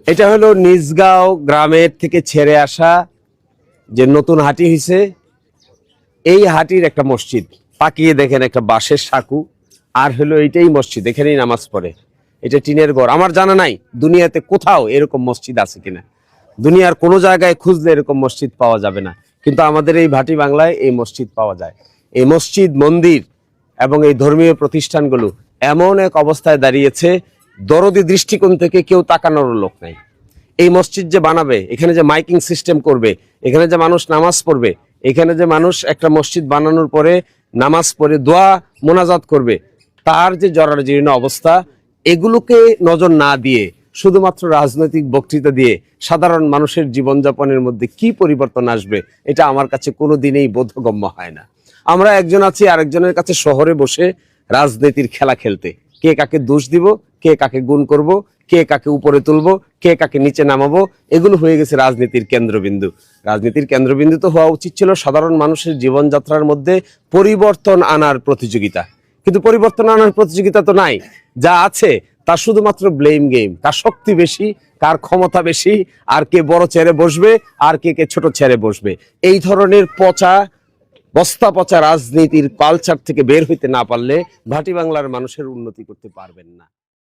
এটা হলো নিজগাঁও গ্রামের থেকে ছেড়ে আসা যে নতুন হাটি হয়েছে, এই হাটির একটা মসজিদ। পাকিয়ে দেখেন একটা বাঁশের সাঁকু, আর হলো এইটাই মসজিদ, এখানেই নামাজ পড়ে। এটা টিনের ঘর। আমার জানা নাই দুনিয়াতে কোথাও এরকম মসজিদ আছে কিনা। দুনিয়ার কোনো জায়গায় খুঁজলে এরকম মসজিদ পাওয়া যাবে না, কিন্তু আমাদের এই ভাটি বাংলায় এই মসজিদ পাওয়া যায়। এই মসজিদ, মন্দির এবং এই ধর্মীয় প্রতিষ্ঠানগুলো এমন এক অবস্থায় দাঁড়িয়েছে, দরদি দৃষ্টিকোণ থেকে কেউ তাকানোর লোক নাই। এই মসজিদ যে বানাবে, এখানে যে মাইকিং সিস্টেম করবে, এখানে যে মানুষ নামাজ পড়বে, এখানে যে মানুষ একটা মসজিদ বানানোর পরে নামাজ পড়ে দোয়া মোনাজাত করবে, তার যে জরাজীর্ণ অবস্থা, এগুলোকে নজর না দিয়ে শুধুমাত্র রাজনৈতিক বক্তৃতা দিয়ে সাধারণ মানুষের জীবনযাপনের মধ্যে কি পরিবর্তন আসবে, এটা আমার কাছে কোনো দিনেই বোধগম্য হয় না। আমরা একজন আছি আরেকজনের কাছে শহরে বসে রাজনীতির খেলা খেলতে, কে কাকে দোষ দিব, কে কাকে গুণ করব, কে কাকে উপরে তুলবো, কে কাকে নিচে নামাবো, এগুলো হয়ে গেছে রাজনীতির কেন্দ্রবিন্দু। রাজনীতির কেন্দ্রবিন্দু তো হওয়া উচিত ছিল সাধারণ মানুষের জীবনযাত্রার মধ্যে পরিবর্তন আনার প্রতিযোগিতা। কিন্তু পরিবর্তন আনার প্রতিযোগিতা তো নাই। যা আছে তা শুধুমাত্র ব্লেম গেম। কার শক্তি বেশি, কার ক্ষমতা বেশি, আর কে বড় চেয়ারে বসবে, আর কে কে ছোট চেয়ারে বসবে, এই ধরনের পচা বস্তা পচা রাজনীতির কালচার থেকে বের হইতে না পারলে ভাটি বাংলার মানুষের উন্নতি করতে পারবেন না।